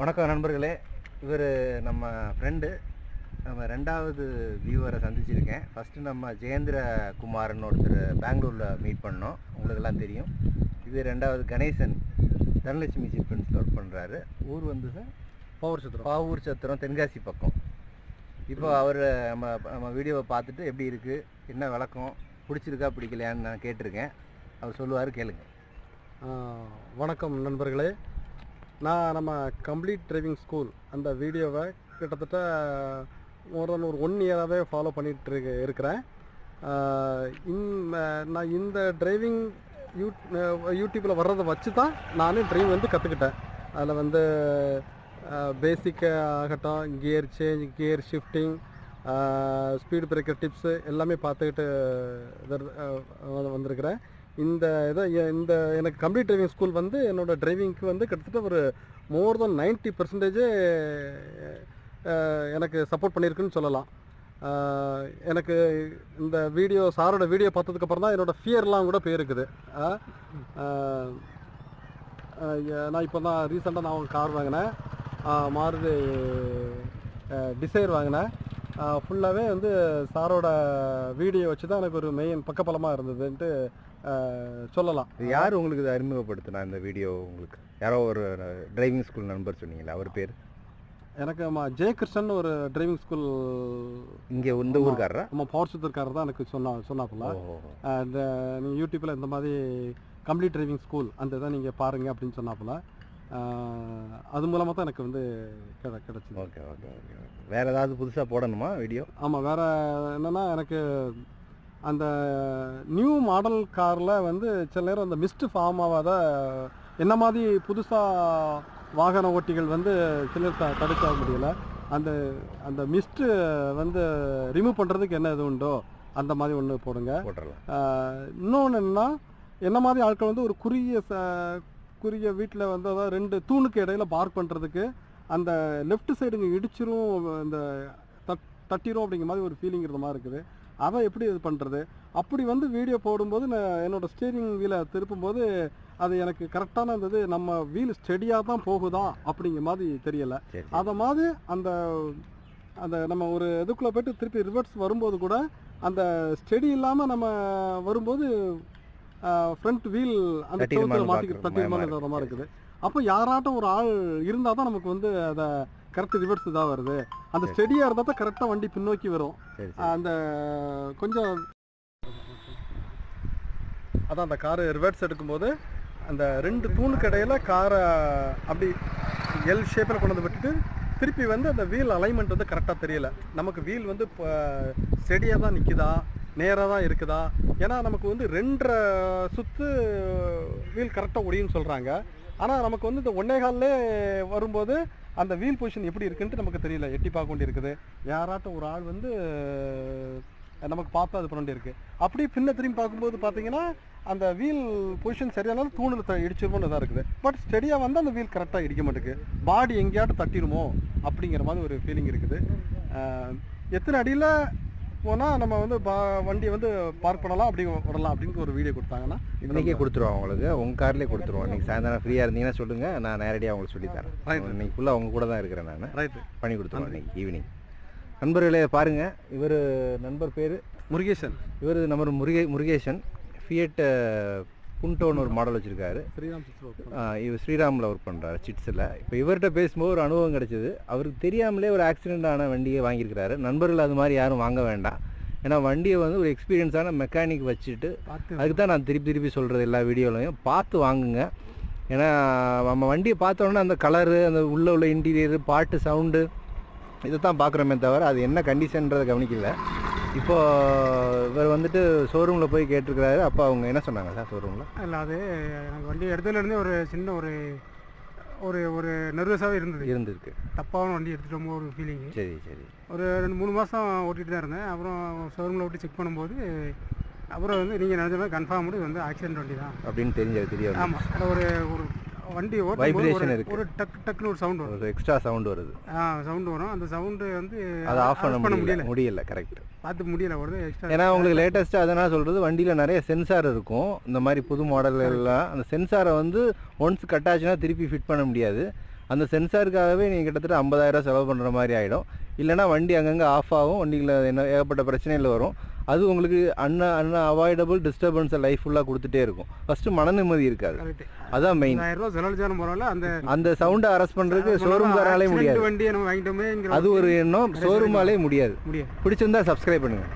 வணக்கம் நண்பர்களே. இவர் நம்ம ஃப்ரெண்டு. நம்ம ரெண்டாவது வியூவரை சந்திச்சிருக்கேன். ஃபஸ்ட்டு நம்ம ஜெயேந்திர குமார்னு ஒருத்தர் பெங்களூரில் மீட் பண்ணோம், உங்களுக்கெல்லாம் தெரியும். இது ரெண்டாவது கணேசன், தனலட்சுமி சிட்ஃபண்ட்ஸில் ஒர்க் பண்ணுறாரு. ஊர் வந்து சார் பாவூர் சத்திரம், தென்காசி பக்கம். இப்போ அவர் நம்ம வீடியோவை பார்த்துட்டு எப்படி இருக்குது, என்ன விளக்கம், பிடிச்சிருக்கா பிடிக்கலையான்னு நான் கேட்டிருக்கேன். அவர் சொல்லுவார், கேளுங்க. வணக்கம் நண்பர்களே. நான் நம்ம கம்ப்ளீட் டிரைவிங் ஸ்கூல் அந்த வீடியோவை கிட்டத்தட்ட ஒரு 1 இயராகவே ஃபாலோ பண்ணிகிட்டு இருக்கிறேன். நான் இந்த டிரைவிங் யூடியூப்பில் வர்றதை வச்சு தான் நானே டிரைவிங் வந்து கற்றுக்கிட்டேன். அதில் வந்து பேசிக் ஆகட்டும், gear change, gear shifting, speed breaker tips எல்லாமே பார்த்துக்கிட்டு வந்திருக்கிறேன். இந்த எனக்கு கம்ப்ளீட் டிரைவிங் ஸ்கூல் வந்து என்னோடய டிரைவிங்க்கு வந்து கிட்டத்தட்ட ஒரு மோர் தென் 90% எனக்கு சப்போர்ட் பண்ணியிருக்குன்னு சொல்லலாம். எனக்கு இந்த சாரோட வீடியோ பார்த்ததுக்கப்புறம் தான் என்னோடய ஃபியர்லாம் கூட போயிருக்குது. நான் இப்போ தான் ரீசெண்டாக நான் கார் வாங்கினேன், மாருதி டிசைர் வாங்கினேன். ஃபுல்லாகவே வந்து சாரோட வீடியோ வச்சு தான் எனக்கு ஒரு மெயின் பக்கபலமாக இருந்ததுன்ட்டு சொல்லலாம். யார் உங்களுக்கு இதை அறிமுகப்படுத்தினா இந்த வீடியோ? உங்களுக்கு யாரோ ஒரு டிரைவிங் ஸ்கூல் நண்பர் சொன்னீங்களா, அவர் பேர்? எனக்கு ஜெயகிருஷ்ணன் ஒரு டிரைவிங் ஸ்கூல் இங்கே இந்த ஊருக்காரரா? பவர்சுத்தர்காரர் தான் எனக்கு சொன்னாப்புல. நீங்கள் யூடியூப்பில் இந்த மாதிரி கம்ப்ளீட் டிரைவிங் ஸ்கூல் அந்த இதை நீங்கள் பாருங்கள் அப்படின்னு சொன்னாப்புல. அது மூலமாக தான் எனக்கு வந்து கிடச்சிது. Okay okay okay. வேறு ஏதாவது புதுசாக போடணுமா வீடியோ? ஆமாம், வேறு என்னென்னா எனக்கு அந்த நியூ மாடல் காரில் வந்து சில நேரம் அந்த மிஸ்ட் ஃபார்ம் ஆகாத என்ன மாதிரி புதுசாக வாகன ஓட்டிகள் வந்து சிலர் தடுக்க முடியலை. அந்த மிஸ்ட்டு வந்து ரிமூவ் பண்ணுறதுக்கு என்ன இது உண்டோ அந்த மாதிரி ஒன்று போடுங்க. இன்னொன்று என்னென்னா, என்ன மாதிரி ஆட்கள் வந்து ஒரு குறுகிய வீட்டில் வந்து அதாவது 2 தூணுக்கு இடையில பார்க் பண்ணுறதுக்கு அந்த லெஃப்ட் சைடுங்க இடிச்சிரும், இந்த தட்டிரும் அப்படிங்கிற மாதிரி ஒரு ஃபீலிங் இருந்த மாதிரி இருக்குது. அதை எப்படி இது பண்ணுறது? அப்படி வந்து வீடியோ போடும்போது நான் என்னோடய ஸ்டீரிங் வீலை திருப்பும்போது அது எனக்கு கரெக்டான இருந்தது. நம்ம வீல் ஸ்டெடியாக தான் போகுதா அப்படிங்கிற மாதிரி தெரியலை. அதை மாதிரி அந்த நம்ம ஒரு இதுக்குள்ளே போய்ட்டு திருப்பி ரிவர்ஸ் வரும்போது கூட அந்த ஸ்டெடி இல்லாமல் நம்ம வரும்போது ஃப்ரண்ட் வீல் அந்த தட்டிமான மாதிரி இருக்குது. அப்போ யாராட்டும் ஒரு ஆள் இருந்தால் தான் நமக்கு வந்து அதை கரெக்ட் ரிவர்ஸ் இதாக வருது. அந்த ஸ்டெடியாக இருந்தால் தான் கரெக்டாக வண்டி பின்னோக்கி வரும். அந்த கொஞ்சம் அதான் அந்த காரு ரிவர்ஸ் எடுக்கும்போது அந்த 2 தூணுக்கு இடையில காரை அப்படி எல் ஷேப்பில் கொண்டு வந்து விட்டுட்டு திருப்பி வந்து அந்த வீல் அலைன்மெண்ட் வந்து கரெக்டாக தெரியல. நமக்கு வீல் வந்து இப்போ ஸ்டெடியாக தான் நிற்குதா, நேராக தான் இருக்குதா? ஏன்னா நமக்கு வந்து 2.5 சுற்று வீல் கரெக்டாக ஒடியுன்னு சொல்கிறாங்க. ஆனால் நமக்கு வந்து இந்த 1.25 வரும்போது அந்த வீல் பொசிஷன் எப்படி இருக்குன்ட்டு நமக்கு தெரியல. எட்டி பார்க்க வேண்டி இருக்குது. யாராட்டும் ஒரு ஆள் வந்து நமக்கு பார்த்து அது பண்ண வேண்டி இருக்குது. அப்படி பின்ன திரும்பி பார்க்கும்போது பார்த்தீங்கன்னா அந்த வீல் பொசிஷன் சரியானாலும் தூணில் இடிச்சிருமோன்னு தான் இருக்குது. பட் ஸ்டெடியாக வந்து அந்த வீல் கரெக்டாக இடிக்க மாட்டேங்குது. பாடி எங்கேயாட்டும் தட்டிடுமோ அப்படிங்கிற மாதிரி ஒரு ஃபீலிங் இருக்குது. எத்தனை அடியில் போனால் நம்ம வந்து வண்டியை வந்து பார்க் பண்ணலாம், அப்படி விடலாம் அப்படின்னு ஒரு வீடியோ கொடுத்தாங்கன்னா இன்றைக்கே கொடுத்துருவோம் உங்களுக்கு. உங்கள் கார்லேயே கொடுத்துருவோம். நீங்கள் சாயந்தரம் ஃப்ரீயாக இருந்தீங்கன்னா சொல்லுங்கள், நான் நேரடியாக உங்களுக்கு சொல்லித்தரேன். இன்னைக்கு ஃபுல்லாக அவங்க கூட தான் இருக்கிறேன் நான். ரைட்டு, பண்ணி கொடுத்துருவோம் இன்றைக்கி ஈவினிங். நண்பர்களே பாருங்கள், இவர் நண்பர் பேர் முருகேசன். இவர் நம்பர் முருகேசன். ஃபியட் புண்டோன்னு ஒரு மாடல் வச்சுருக்காரு. இவர் ஸ்ரீராமில் ஒர்க் பண்ணுறாரு, சிட்ஸில். இப்போ இவர்கிட்ட பேசும்போது ஒரு அனுபவம் கிடச்சிது. அவருக்கு தெரியாமலே ஒரு ஆக்சிடெண்ட் ஆன வண்டியை வாங்கியிருக்கிறாரு. நண்பர்கள் அது மாதிரி யாரும் வாங்க வேண்டாம். ஏன்னா வண்டியை வந்து ஒரு எக்ஸ்பீரியன்ஸான மெக்கானிக் வச்சுட்டு, அதுக்கு தான் நான் திருப்பி சொல்கிறது எல்லா வீடியோலையும் பார்த்து வாங்குங்க. ஏன்னா நம்ம வண்டியை பார்த்தோன்னா அந்த கலரு, அந்த உள்ள இன்டீரியரு, பாட்டு, சவுண்டு இதை தான் பார்க்குறோமே தவிர அது என்ன கண்டிஷன்றதை கவனிக்கல. இப்போது இவர் வந்துட்டு ஷோரூமில் போய் கேட்டிருக்கிறாரு. அப்போ அவங்க என்ன சொன்னாங்க சார் ஷோரூமில்? இல்லை, அது எனக்கு வண்டி எடுத்ததுலேருந்தே ஒரு சின்ன ஒரு நர்வஸாகவே இருந்திருக்கு. தப்பான வண்டி எடுத்துகிட்டு ஒரு ஃபீலிங்கு. சரி சரி. ஒரு 2-3 மாதம் ஓட்டிகிட்டு தான் இருந்தேன். அப்புறம் ஷோரூமில் ஓட்டி செக் பண்ணும்போது அப்புறம் வந்து நீங்கள் நினைச்ச மாதிரி கன்ஃபார்ம் இது வந்து ஆக்சிடென்ட் வண்டி தான் அப்படின்னு தெரியும். ஆமாம், அதில் ஒரு வண்டி வைப்ரேஷன் இருக்கு. ஒரு டக்குன்னு ஒரு சவுண்ட் வரும், ஒரு எக்ஸ்ட்ரா சவுண்ட் வருது. சவுண்ட் வரும். அந்த சவுண்டு வந்து அதை ஆஃப் பண்ண முடியல. கரெக்ட், பார்த்து முடியல. வருது எக்ஸ்ட்ரா. ஏன்னா உங்களுக்கு லேட்டஸ்ட்டாக அதனால் சொல்கிறது, வண்டியில் நிறைய சென்சார் இருக்கும். இந்த மாதிரி புது மாடல் எல்லாம் அந்த சென்சாரை வந்து ஒன்ஸ் கட் ஆச்சுன்னா திருப்பி ஃபிட் பண்ண முடியாது. அந்த சென்சாருக்காகவே நீங்கள் கிட்டத்தட்ட 50,000 செலவு பண்ணுற மாதிரி ஆகிடும். இல்லைனா வண்டி அங்கங்கே ஆஃப் ஆகும், வண்டியில் என்ன ஏகப்பட்ட பிரச்சனைகள் வரும். அது உங்களுக்கு அவாய்டபுள் டிஸ்டர்பன்ஸை லைஃப் ஃபுல்லாக கொடுத்துட்டே இருக்கும். ஃபஸ்ட்டு மன நிம்மதி இருக்காது, அதான் மெயின். அந்த சவுண்டை அரெஸ்ட் பண்ணுறதுக்கு ஷோரூம்காராலே முடியாது, வண்டியை நம்ம வாங்கிட்டோமே அது ஒரு எண்ணம். ஷோரூமாலே முடியாது. பிடிச்சிருந்தா சப்ஸ்கிரைப் பண்ணுங்கள்.